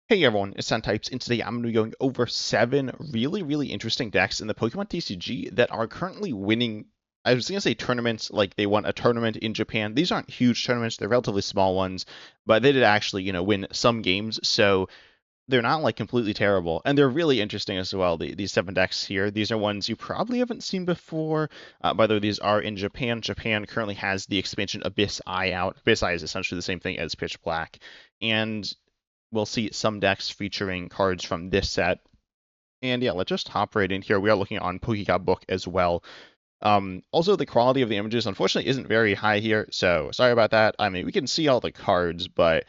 Hey everyone, it's Types, and today I'm going to be going over 7 really interesting decks in the Pokemon TCG that are currently winning. I was going to say tournaments, like they won a tournament in Japan. These aren't huge tournaments, they're relatively small ones, but they did actually, win some games, so they're not like completely terrible. And they're really interesting as well, these 7 decks here. These are ones you probably haven't seen before. By the way, these are in Japan. Japan currently has the expansion Abyss Eye out. Abyss Eye is essentially the same thing as Pitch Black. And we'll see some decks featuring cards from this set. And yeah, let's just hop right in here. We are looking on Pokecard Book as well. Also, the quality of the images, unfortunately, isn't very high here, so sorry about that. I mean, we can see all the cards, but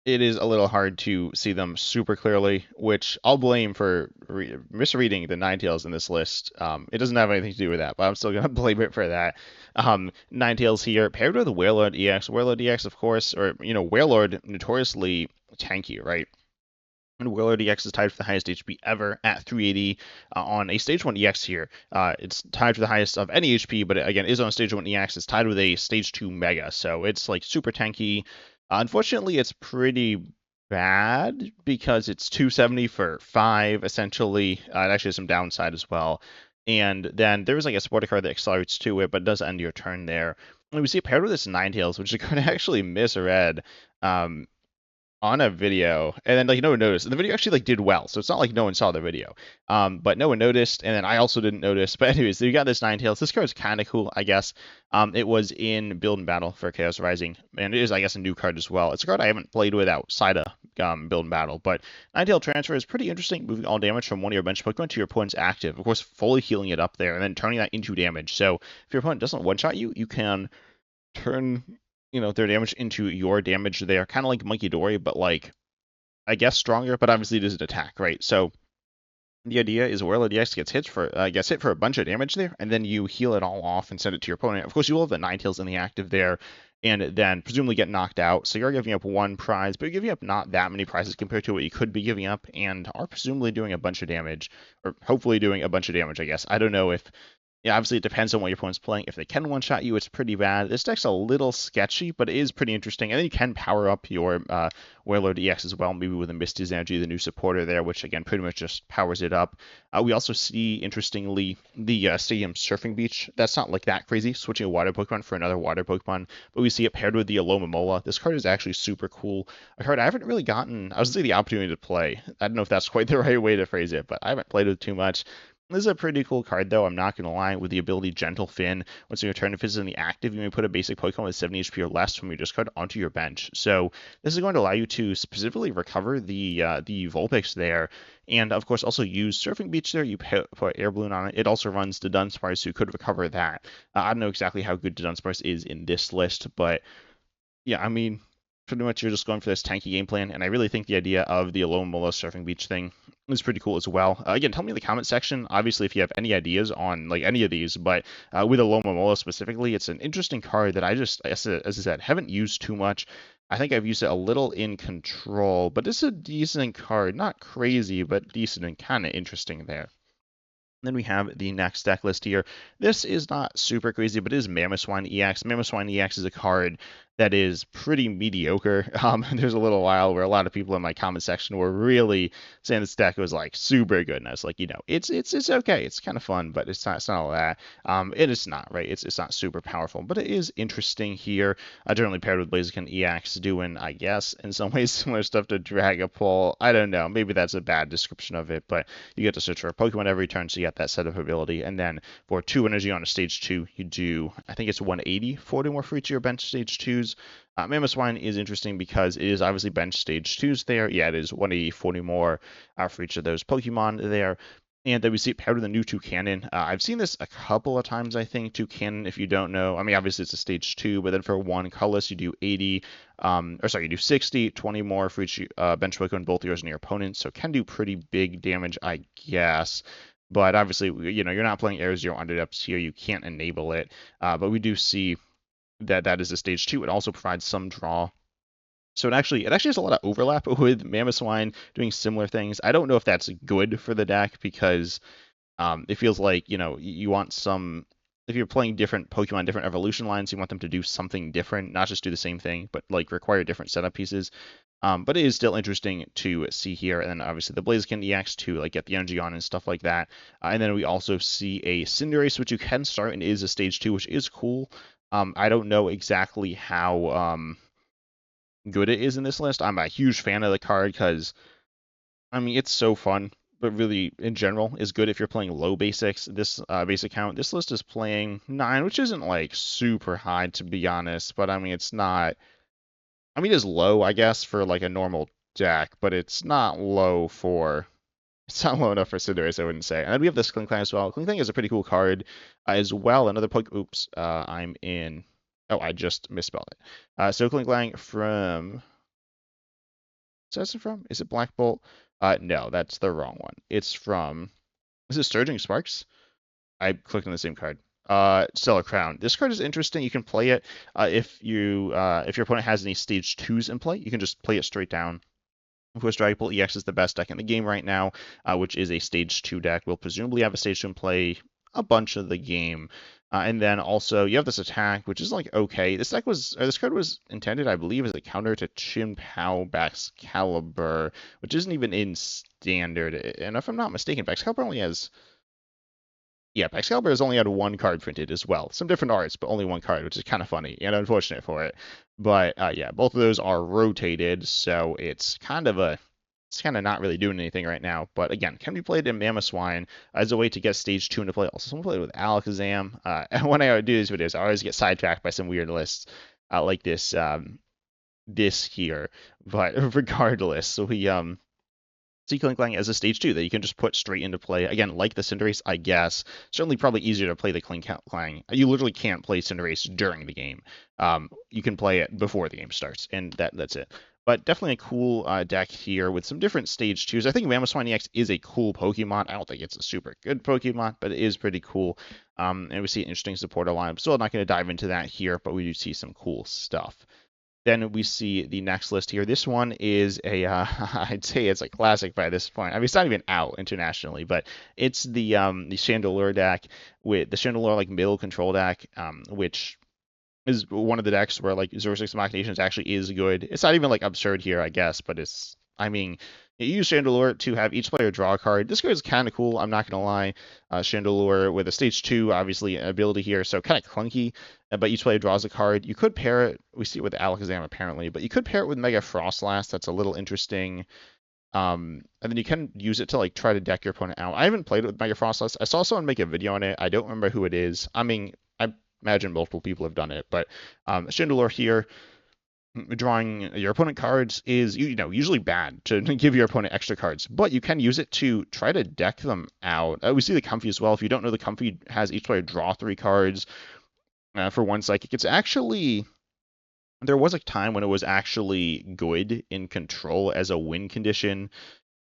it is a little hard to see them super clearly, which I'll blame for misreading the Ninetales in this list. It doesn't have anything to do with that, but I'm still going to blame it for that. Ninetales here, paired with Wailord EX. Wailord EX, of course, or, Wailord, notoriously tanky, right? And Wailord EX is tied for the highest HP ever at 380 on a Stage 1 EX here. It's tied for the highest of any HP, but again, is on a Stage 1 EX. It's tied with a Stage 2 Mega, so it's like super tanky. Unfortunately, it's pretty bad because it's 270 for 5, essentially. It actually has some downside as well. And then there's like a supporter card that accelerates to it, but does end your turn there. And we see it paired with this Ninetales, which is going to actually misread. On a video, and then like no one noticed. And the video actually like did well, so it's not like no one saw the video. But no one noticed, and then I also didn't notice. But anyways, so you got this Ninetales. This card is kind of cool, I guess. It was in Build and Battle for Chaos Rising, and it is, I guess, a new card as well. It's a card I haven't played with outside of Build and Battle, but Ninetale Transfer is pretty interesting, moving all damage from one of your bench Pokemon to your opponent's active. Of course, fully healing it up there, and then turning that into damage. So if your opponent doesn't one-shot you, you can turn their damage into your damage there, kind of like Munkidori, but like I guess stronger, but obviously it is an attack, right? So the idea is Wailord EX gets hit for a bunch of damage there, and then you heal it all off and send it to your opponent. Of course, you will have the Ninetales in the active there, and then presumably get knocked out. So you're giving up one prize, but you're giving up not that many prizes compared to what you could be giving up, and are presumably doing a bunch of damage, or hopefully doing a bunch of damage, I guess. I don't know if yeah, obviously it depends on what your opponent's playing. If they can one-shot you, it's pretty bad. This deck's a little sketchy, but it is pretty interesting. And then you can power up your Wailord EX as well, maybe with a Misty's Energy, the new supporter there, which again pretty much just powers it up. We also see, interestingly, the Stadium Surfing Beach. That's not like that crazy, switching a water Pokemon for another water Pokemon, but we see it paired with the Alomomola. This card is actually super cool. A card I haven't really gotten, I was going to say the opportunity to play. I don't know if that's quite the right way to phrase it, but I haven't played it too much. This is a pretty cool card, though, I'm not going to lie, with the ability Gentle Fin. Once your turn, if it's in the active, you may put a basic Pokemon with 70 HP or less from your discard onto your bench. So this is going to allow you to specifically recover the Vulpix there, and of course also use Surfing Beach there. You put Air Balloon on it. It also runs the Dunsparce, so you could recover that. I don't know exactly how good the Dunsparce is in this list, but yeah, I mean, pretty much you're just going for this tanky game plan, and I really think the idea of the Alomomola Surfing Beach thing is pretty cool as well. Again, tell me in the comment section, obviously, if you have any ideas on like any of these, but with Alomomola specifically, it's an interesting card that I just, as I said, haven't used too much. I think I've used it a little in Control, but this is a decent card. Not crazy, but decent and kind of interesting there. Then we have the next deck list here. This is not super crazy, but it is Mamoswine EX. Mamoswine EX is a card that is pretty mediocre. There's a little while where a lot of people in my comment section were really saying this deck was like super good, and I was like, it's okay, it's kind of fun, but it's not all that. It is not right. It's not super powerful, but it is interesting here. Generally paired with Blaziken EX, doing I guess in some ways similar stuff to Dragapult. I don't know. Maybe that's a bad description of it, but you get to search for a Pokemon every turn, so you get that set of ability, and then for 2 energy on a stage 2, you do I think it's 180 40 more for each of your bench stage 2s. Mamoswine is interesting because it is obviously bench stage 2s there. Yeah, it is 180, 40 more for each of those Pokemon there. And then we see it paired with a new Toucannon. I've seen this a couple of times, I think. Toucannon, if you don't know, I mean, obviously it's a stage 2, but then for 1 colorless, you do 80, you do 60, 20 more for each bench Pokemon, both yours and your opponent. So it can do pretty big damage, I guess. But obviously, you're not playing Air Zero Underdepths here. You can't enable it. But we do see that is a stage 2. It also provides some draw. So it actually has a lot of overlap with Mamoswine doing similar things. I don't know if that's good for the deck because it feels like, you want some, if you're playing different Pokemon, different evolution lines, you want them to do something different, not just do the same thing, but like require different setup pieces. But it is still interesting to see here. And then obviously the Blaziken EX to like get the energy on and stuff like that. And then we also see a Cinderace, which you can start and is a stage 2, which is cool. I don't know exactly how good it is in this list. I'm a huge fan of the card because, I mean, it's so fun, but really, in general, is good if you're playing low basics. This basic count, this list is playing 9, which isn't like super high to be honest, but I mean, it's not. I mean, it's low, I guess, for like a normal deck, but it's not low for. It's not low enough for Cinderace, I wouldn't say. And then we have this Klinklang as well. Klinklang is a pretty cool card as well. Another poke. Oops, I'm in. Oh, I just misspelled it. So Klinklang from. Is it from? Is it Black Bolt? No, that's the wrong one. It's from. Is it Surging Sparks? I clicked on the same card. Stellar Crown. This card is interesting. You can play it if your opponent has any stage 2s in play. You can just play it straight down. Of course, Dragon Ball EX is the best deck in the game right now, which is a stage 2 deck. We'll presumably have a stage 2 in play a bunch of the game. And then also you have this attack, which is like okay. This card was intended, I believe, as a counter to Chien-Pao Baxcalibur, which isn't even in standard. And if I'm not mistaken, Baxcalibur only has. Yeah, Baxcalibur has only had one card printed as well. Some different arts, but only one card, which is kind of funny and unfortunate for it. But yeah, both of those are rotated, so it's kind of not really doing anything right now. But again, can be played in Mamoswine as a way to get stage 2 into play. Also, someone played with Alakazam. And when I do these videos, I always get sidetracked by some weird lists like this here. But regardless, so we see Klinklang as a stage 2 that you can just put straight into play. Again, like the Cinderace, I guess. Certainly probably easier to play the Klinklang. You literally can't play Cinderace during the game. You can play it before the game starts, and that's it. But definitely a cool deck here with some different stage 2s. I think Mamoswine EX is a cool Pokemon. I don't think it's a super good Pokemon, but it is pretty cool. And we see an interesting supporter line. I'm still not going to dive into that here, but we do see some cool stuff. Then we see the next list here. This one is a, I'd say it's a classic by this point. I mean, it's not even out internationally, but it's the Chandelure deck with the Chandelure like middle control deck, which is one of the decks where like 06 Machinations actually is good. It's not even like absurd here, I guess, but it's, I mean, you use Chandelure to have each player draw a card. This card is kind of cool, I'm not going to lie. Chandelure with a stage 2, obviously, ability here, so kind of clunky, but each player draws a card. You could pair it, we see it with Alakazam apparently, but you could pair it with Mega Frostlass. That's a little interesting. And then you can use it to like try to deck your opponent out. I haven't played it with Mega Frostlass. I saw someone make a video on it. I don't remember who it is. I mean, I imagine multiple people have done it, but Chandelure here, drawing your opponent cards is usually bad to give your opponent extra cards, but you can use it to try to deck them out. We see the Comfey as well. If you don't know, the Comfey has each player draw 3 cards for 1 psychic. It's actually, there was a time when it was actually good in control as a win condition.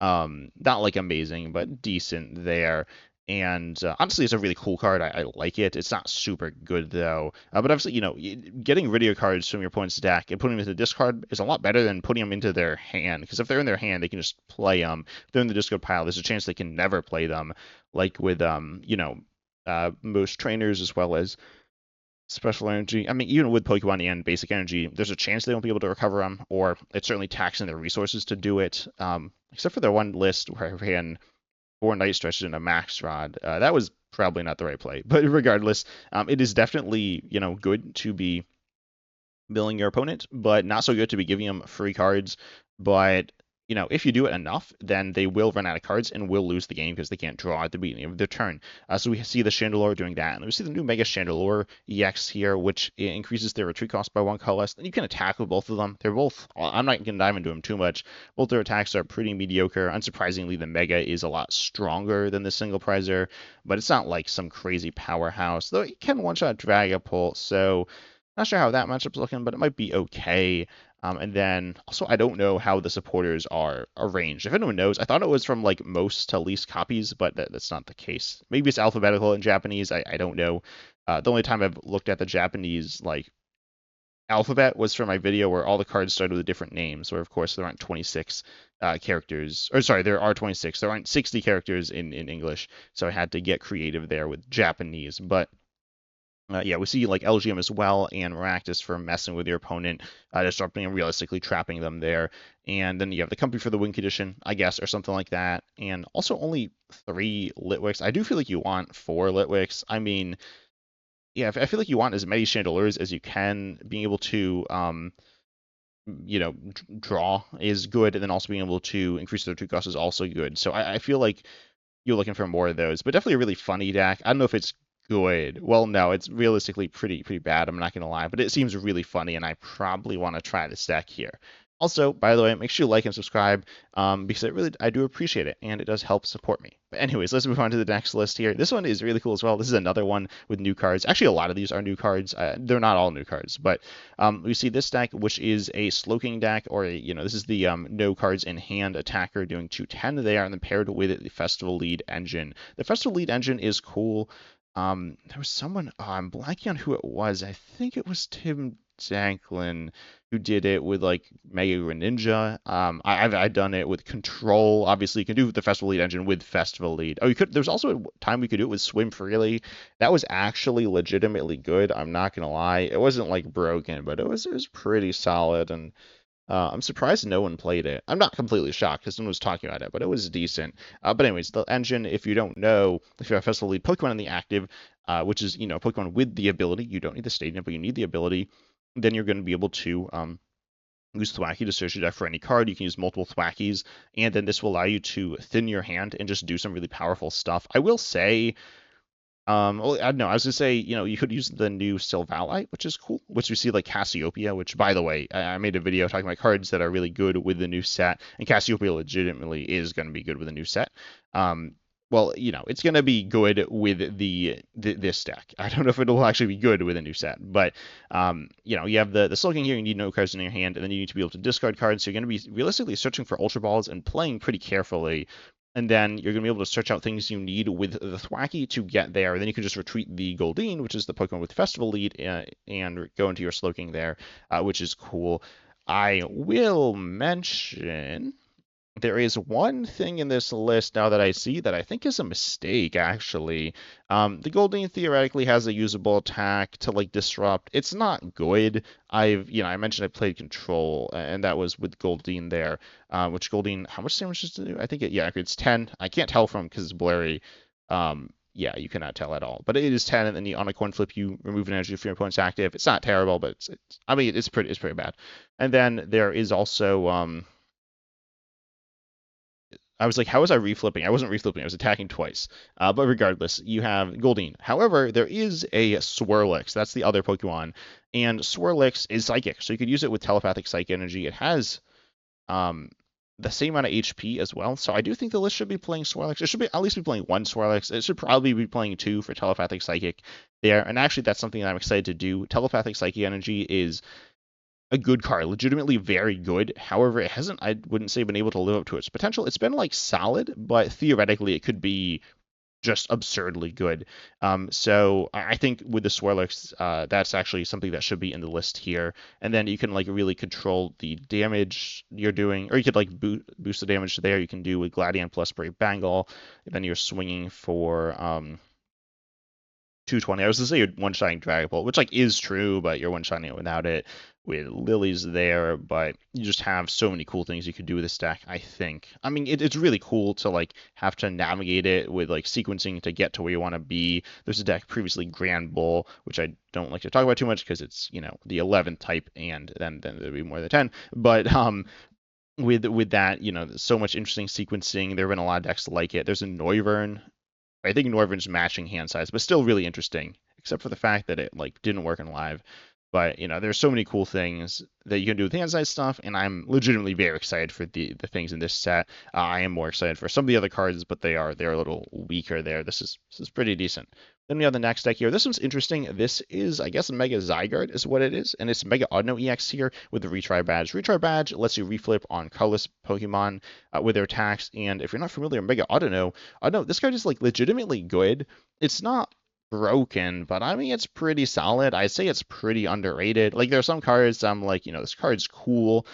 Not like amazing, but decent there. And honestly, it's a really cool card. I like it. It's not super good, though. But obviously, getting rid of your cards from your opponent's deck and putting them into the discard is a lot better than putting them into their hand. Because if they're in their hand, they can just play them. If they're in the discard pile, there's a chance they can never play them. Like with, most trainers as well as special energy. I mean, even with Pokemon and basic energy, there's a chance they won't be able to recover them, or it's certainly taxing their resources to do it. Except for the one list where I ran 4 Night Stretches and a Max Rod. That was probably not the right play. But regardless, it is definitely, good to be milling your opponent, but not so good to be giving them free cards. But, if you do it enough, then they will run out of cards and will lose the game because they can't draw at the beginning of their turn. So we see the Chandelure doing that. And we see the new Mega Chandelure EX here, which increases their retreat cost by 1 color less. And you can attack with both of them. They're both, I'm not going to dive into them too much. Both their attacks are pretty mediocre. Unsurprisingly, the Mega is a lot stronger than the Single Prizer, but it's not like some crazy powerhouse, though it can one-shot Dragapult, so not sure how that matchup's looking, but it might be okay. And then also, I don't know how the supporters are arranged. If anyone knows, I thought it was from like most to least copies, but that's not the case. Maybe it's alphabetical in Japanese. I don't know. The only time I've looked at the Japanese like alphabet was for my video where all the cards started with different names, where of course there aren't 26 characters, or sorry, there are 26. There aren't 60 characters in English, so I had to get creative there with Japanese. But Yeah, we see like LGM as well and Maractus for messing with your opponent, disrupting and realistically trapping them there. And then you have the Company for the win condition, I guess, or something like that. And also only 3 Litwicks. I do feel like you want 4 Litwicks. I mean, yeah, I feel like you want as many Chandelures as you can. Being able to, draw is good, and then also being able to increase their 2 cost is also good. So I feel like you're looking for more of those, but definitely a really funny deck. I don't know if it's good. Well, no, it's realistically pretty bad. I'm not gonna lie, but it seems really funny, and I probably want to try this deck here. Also, by the way, make sure you like and subscribe because I do appreciate it, and it does help support me. But anyways, let's move on to the next list here. This one is really cool as well. This is another one with new cards. Actually, a lot of these are new cards. They're not all new cards, but we see this deck, which is a Slowking deck, or this is the no cards in hand attacker doing 210 there, and then paired with the Festival Lead Engine. The Festival Lead Engine is cool. There was someone, I'm blanking on who it was. I think it was Tim Danklin who did it with like Mega Greninja. I've done it with Control. Obviously, you can do the Festival Lead Engine with Festival Lead. Oh, you could. There's also a time we could do it with Swim Freely. That was actually legitimately good. I'm not gonna lie. It wasn't like broken, but it was pretty solid, and I'm surprised no one played it. I'm not completely shocked because no one was talking about it, but it was decent. But anyways, the engine, if you don't know, if you have Festival Lead Pokemon in the active, which is Pokemon with the ability, you don't need the stadium, but you need the ability, then you're going to be able to use Thwackey to search your deck for any card. You can use multiple Thwackeys, and then this will allow you to thin your hand and just do some really powerful stuff. I will say, well, I don't know. I was gonna say, you could use the new Silvalite, which is cool. Which you see like Cassiopeia, which by the way, I made a video talking about cards that are really good with the new set, and Cassiopeia legitimately is gonna be good with the new set. Well, it's gonna be good with this deck. I don't know if it'll actually be good with a new set, but you have the Slowking here. You need no cards in your hand, and then you need to be able to discard cards. So you're gonna be realistically searching for Ultra Balls and playing pretty carefully. And then you're going to be able to search out things you need with the Thwackey to get there. And then you can just retreat the Goldeen, which is the Pokemon with Festival Lead, and go into your Slowking there, which is cool. I will mention there is one thing in this list now that I see that I think is a mistake, actually. The Goldeen theoretically has a usable attack to like disrupt. It's not good. I mentioned I played Control, and that was with Goldeen there. Which Goldeen, how much damage does it do? I think it's 10. I can't tell from because it's blurry. Yeah, you cannot tell at all. But it is 10, and then on a coin flip, you remove an energy from your opponent's active. It's not terrible, but it's pretty bad. And then there is also I was like, how was I reflipping? I wasn't reflipping. I was attacking twice. But regardless, you have Goldeen. However, there is a Swirlix. That's the other Pokemon. And Swirlix is Psychic. So you could use it with Telepathic Psychic Energy. It has the same amount of HP as well. So I do think the list should be playing Swirlix. It should be at least be playing one Swirlix. It should probably be playing 2 for Telepathic Psychic there. And actually, that's something that I'm excited to do. Telepathic Psychic Energy is a good card, legitimately very good. However, it hasn't, I wouldn't say, been able to live up to its potential. It's been like solid, but theoretically it could be just absurdly good. So I think with the Swirlix, that's actually something that should be in the list here. And then you can like really control the damage you're doing, or you could like boost the damage there. You can do with Gladion plus Brave Bengal. And then you're swinging for 220. I was to say you're one-shotting Dragapult, which like is true, but you're one-shotting it without it. With Lily's there, but you just have so many cool things you could do with this deck, I think. I mean, it's really cool to like have to navigate it with like sequencing to get to where you want to be. There's a deck previously Grand Bull, which I don't like to talk about too much because it's, the 11th type, and then there'd be more than 10. But with that, so much interesting sequencing. There have been a lot of decks like it. There's a Noivern. I think Noivern's matching hand size, but still really interesting, except for the fact that it like didn't work in live. But there's so many cool things that you can do with hand size stuff, and I'm legitimately very excited for the things in this set. I am more excited for some of the other cards, but they're a little weaker there. This is pretty decent. Then we have the next deck here. This one's interesting. This is, I guess, Mega Zygarde is what it is, and it's Mega Audino EX here with the Retry Badge. Retry Badge lets you reflip on colorless Pokemon with their attacks, and if you're not familiar with Mega Audino, this card is like legitimately good. It's not broken, but I mean it's pretty solid. I'd say it's pretty underrated. Like there are some cards I'm like, this card's cool.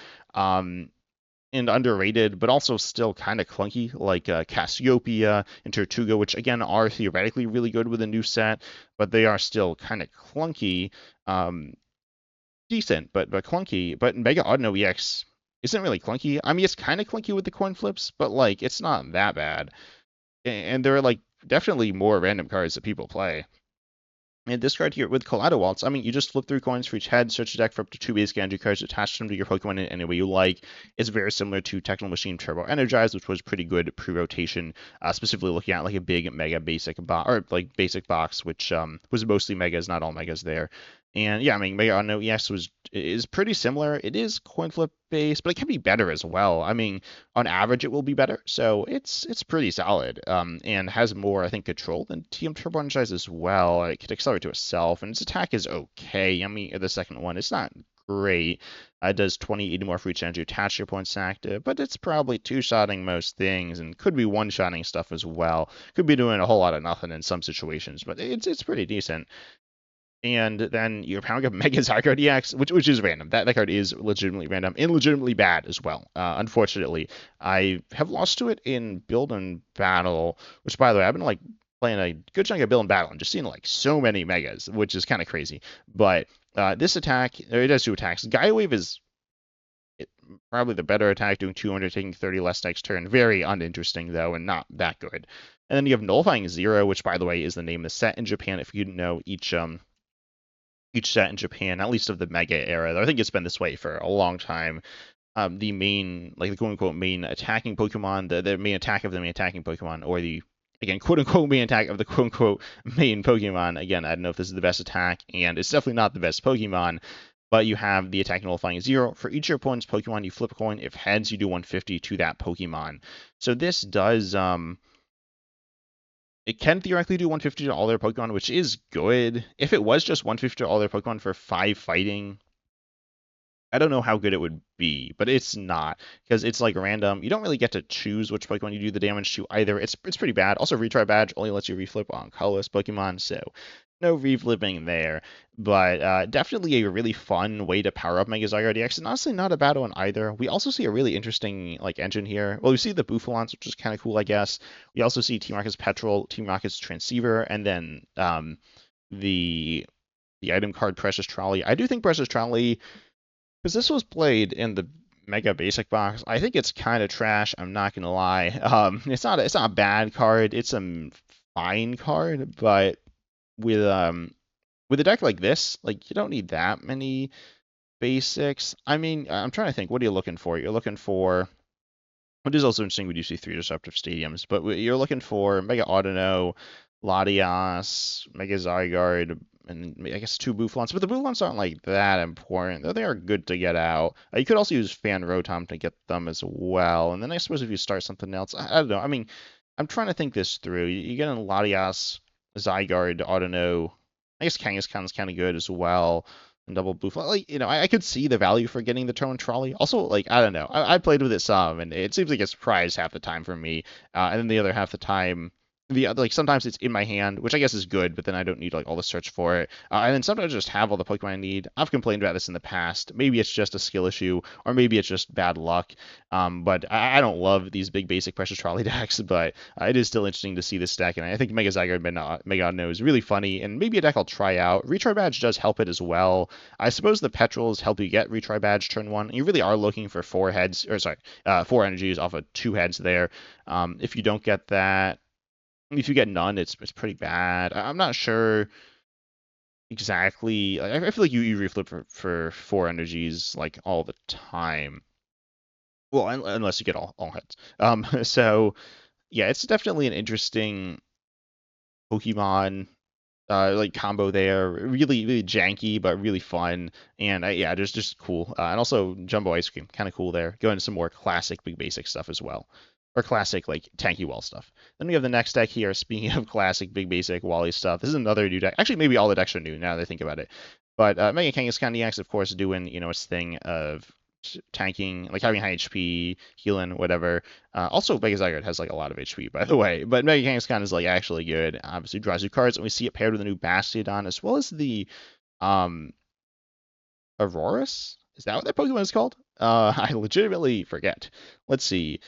and underrated, but also still kind of clunky, like Cassiopeia and Tortuga, which again are theoretically really good with a new set, but they are still kind of clunky. Um, Decent, but clunky. But Mega Audino EX isn't really clunky. I mean, it's kind of clunky with the coin flips, but like it's not that bad. And there are like definitely more random cards that people play. And this card here with Kaleido Waltz, I mean, you just flip 3 coins for each head, search the deck for up to 2 basic energy cards, attach them to your Pokemon in any way you like. It's very similar to Techno Machine Turbo Energize, which was pretty good pre-rotation, specifically looking at like a big mega basic box, or like basic box, which was mostly megas, not all megas there. And yeah, I mean, Mega Unknown EX is pretty similar. It is coin flip based, but it can be better as well. I mean, on average, it will be better, so it's pretty solid. And has more, I think, control than TM Turbo Energize as well. It can accelerate to itself, and its attack is okay. I mean, the second one, it's not great. It does 80 more for each energy attached to your points active, but it's probably two-shotting most things, and could be one-shotting stuff as well. Could be doing a whole lot of nothing in some situations, but it's pretty decent. And then you're powering up Mega Zygarde EX, which is random. That card is legitimately random and legitimately bad as well. Unfortunately, I have lost to it in Build and Battle, which by the way, I've been like playing a good chunk of Build and Battle and just seeing like so many Megas, which is kind of crazy. But this attack, it does 2 attacks. Gaia Wave is probably the better attack, doing 200, taking 30 less next turn. Very uninteresting though, and not that good. And then you have Nullifying Zero, which by the way is the name of the set in Japan. If you didn't know, each set in Japan, at least of the Mega era. I think it's been this way for a long time. The main, like the quote unquote main attacking Pokemon, the main attack of the main attacking Pokemon, or the again quote unquote main attack of the quote unquote main Pokemon. Again, I don't know if this is the best attack, and it's definitely not the best Pokemon. But you have the attack nullifying 0. For each of your opponent's Pokemon, you flip a coin. If heads, you do 150 to that Pokemon. So this does it can theoretically do 150 to all their Pokemon, which is good. If it was just 150 to all their Pokemon for 5 fighting, I don't know how good it would be, but it's not, because it's like random. You don't really get to choose which Pokemon you do the damage to either. It's pretty bad. Also, Retry Badge only lets you reflip on colorless Pokemon, so no reflipping there. But definitely a really fun way to power up Mega Zygarde EX, and honestly not a bad one either. We also see a really interesting like engine here. Well, we see the Bouffalance, which is kind of cool, I guess. We also see Team Rocket's Petrol, Team Rocket's Transceiver, and then the item card Precious Trolley. I do think Precious Trolley, because this was played in the Mega Basic box, I think it's kind of trash. I'm not gonna lie. It's not a bad card. It's a fine card, but with a deck like this, like you don't need that many basics. I mean, I'm trying to think. What are you looking for? You're looking for. What is also interesting, we do see 3 Disruptive Stadiums, but you're looking for Mega Audino, Latias, Mega Zygarde, and I guess 2 Bouffalants, but the Bouffalants aren't like that important, though they are good to get out. You could also use Fan Rotom to get them as well, and then I suppose if you start something else, I don't know. I mean, I'm trying to think this through. You get in Latias, Zygarde, Audino, I guess Kangaskhan's kind of good as well. And double boof. Like, I could see the value for getting the Tone Trolley. Also, like, I don't know. I played with it some, and it seems like it's prized half the time for me. And then the other half the time, like sometimes it's in my hand, which I guess is good, but then I don't need like all the search for it. And then sometimes I just have all the Pokemon I need. I've complained about this in the past. Maybe it's just a skill issue, or maybe it's just bad luck. But I don't love these big basic Precious Trolley decks, but it is still interesting to see this deck, and I think Mega Zygarde Mega Audino is really funny, and maybe a deck I'll try out. Retry Badge does help it as well. I suppose the Petrols help you get Retry Badge turn 1. You really are looking for 4 heads, or sorry, 4 energies off of 2 heads there. If you don't get that, if you get none, it's pretty bad. I'm not sure exactly. I feel like you reflip for 4 energies like all the time. Well, unless you get all heads. So yeah, it's definitely an interesting Pokemon like combo there. Really, really janky, but really fun. And yeah, just cool. And also Jumbo Ice Cream, kind of cool there. Go into some more classic big basic stuff as well. Or classic like tanky wall stuff. Then we have the next deck here. Speaking of classic big basic Wally stuff, this is another new deck. Actually, maybe all the decks are new now that I think about it. But Mega Kangaskhan EX, of course, doing its thing of tanking, like having high HP, healing, whatever. Also, Mega Zygarde has like a lot of HP, by the way. But Mega Kangaskhan is like actually good. Obviously, draws you cards, and we see it paired with a new Bastiodon, as well as the Aurorus. Is that what that Pokemon is called? I legitimately forget. Let's see.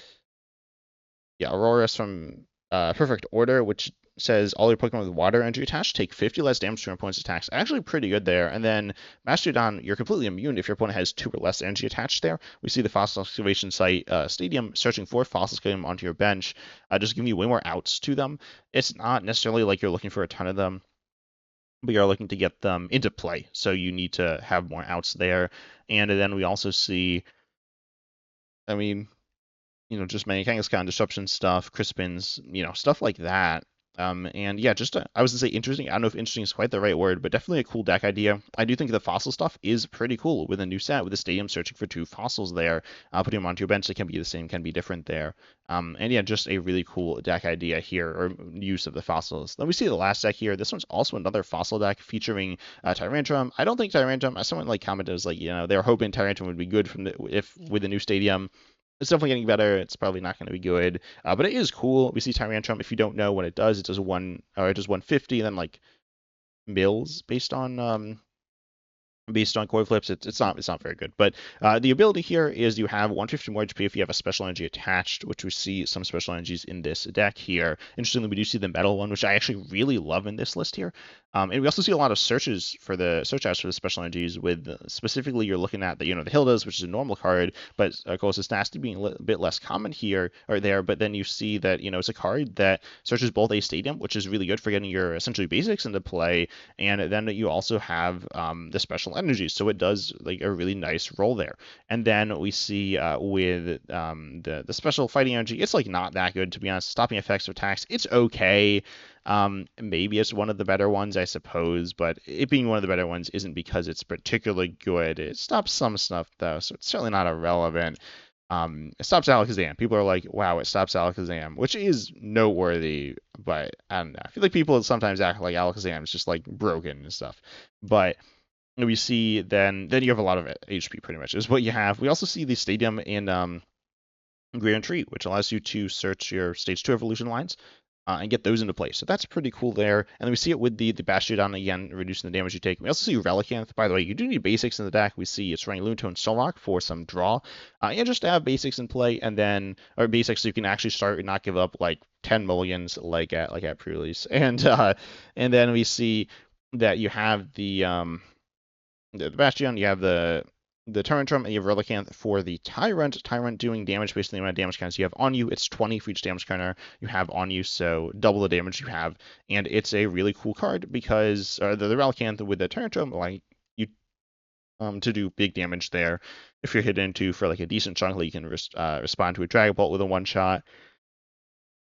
Yeah, Aurora's from Perfect Order, which says all your Pokemon with water energy attached take 50 less damage to your opponent's attacks. Actually pretty good there. And then Mastodon, you're completely immune if your opponent has 2 or less energy attached there. We see the Fossil Excavation Site Stadium searching for fossils getting them onto your bench, just giving you way more outs to them. It's not necessarily like you're looking for a ton of them, but you're looking to get them into play. So you need to have more outs there. And then we also see, I mean, just Kangaskhan disruption stuff, Crispins, stuff like that. And yeah, just I was gonna say interesting. I don't know if interesting is quite the right word, but definitely a cool deck idea. I do think the fossil stuff is pretty cool with a new set with the stadium searching for 2 fossils there, putting them onto your bench. They can be the same, can be different there. And yeah, just a really cool deck idea here, or use of the fossils. Then we see the last deck here. This one's also another fossil deck featuring Tyrantrum. I don't think Tyrantrum, as someone commented, was they were hoping Tyrantrum would be good with the new stadium. It's definitely getting better. It's probably not going to be good, but it is cool. We see Tyrantrum. If you don't know what it does 150, and then mills based on coin flips. It's not very good. But the ability here is you have 150 more HP if you have a special energy attached, which we see some special energies in this deck here. Interestingly, we do see the metal one, which I actually really love in this list here. And we also see a lot of searches for the search outs for the special energies. With specifically, you're looking at the Hildas, which is a normal card, but Colossus Nasty being a bit less common here or there. But then you see that it's a card that searches both a stadium, which is really good for getting your essentially basics into play, and then you also have the special energies, so it does a really nice role there. And then we see with the special fighting energy, it's not that good, to be honest. Stopping effects of attacks, it's okay. Maybe it's one of the better ones, I suppose, but it being one of the better ones isn't because it's particularly good. It stops some stuff though, so it's certainly not irrelevant. It stops Alakazam. People are like, wow, it stops Alakazam, which is noteworthy, but I don't know. I feel like people sometimes act like Alakazam is just broken and stuff. But we see then you have a lot of HP pretty much is what you have. We also see the stadium in Grand Tree, which allows you to search your stage 2 evolution lines and get those into place. So that's pretty cool there. And then we see it with the Bastiodon again, reducing the damage you take. We also see Relicanth. By the way, you do need basics in the deck. We see it's running Lunatone Solrock for some draw. And just to have basics in play, and then, or basics so you can actually start and not give up 10 mulligans like at pre-release. And then we see that you have the Bastion, you have the Tyrantrum, and you have Relicanth for the Tyrant. Tyrant doing damage based on the amount of damage counters you have on you. It's 20 for each damage counter you have on you, so double the damage you have. And it's a really cool card because the Relicanth with the Tyrantrum, you to do big damage there. If you're hit into for a decent chunk, you can respond to a Dragon Bolt with a one-shot.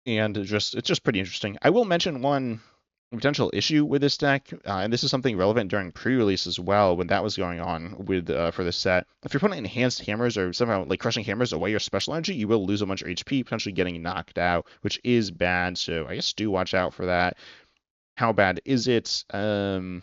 And it's just pretty interesting. I will mention one potential issue with this deck, and this is something relevant during pre-release as well when that was going on with for this set. If you're putting enhanced hammers or somehow crushing hammers away your special energy, you will lose a bunch of HP, potentially getting knocked out, which is bad. So I guess do watch out for that. How bad is it? It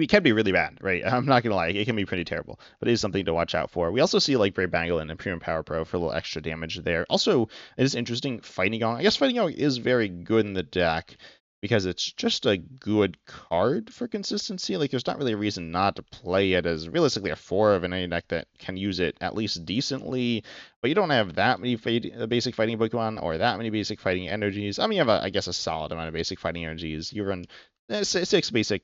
can be really bad, right? I'm not gonna lie, it can be pretty terrible, but it is something to watch out for. We also see Brave Bangle and Imperium Power Pro for a little extra damage there. Also, it is interesting, Fighting Gong. I guess Fighting Gong is very good in the deck because it's just a good card for consistency. There's not really a reason not to play it, as realistically a 4 of any deck that can use it at least decently, but you don't have that many basic fighting Pokemon or that many basic fighting energies. I mean, you have, I guess, a solid amount of basic fighting energies. You run 6 basic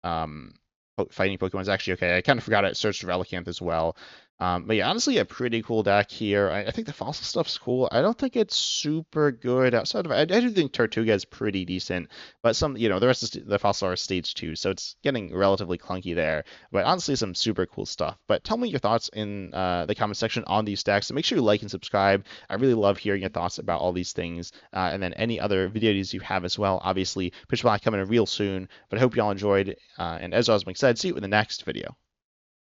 fighting Pokemon is actually okay. I kind of forgot I searched Relicanth as well. But yeah, honestly, a pretty cool deck here. I think the fossil stuff's cool. I don't think it's super good outside of I do think Tortuga is pretty decent, but the rest of the fossil are stage 2, so it's getting relatively clunky there. But honestly, some super cool stuff. But tell me your thoughts in the comment section on these decks, and make sure you like and subscribe. I really love hearing your thoughts about all these things, and then any other videos you have as well. Obviously, Pitch Black coming in real soon, but I hope you all enjoyed. And as Osmic said, see you in the next video.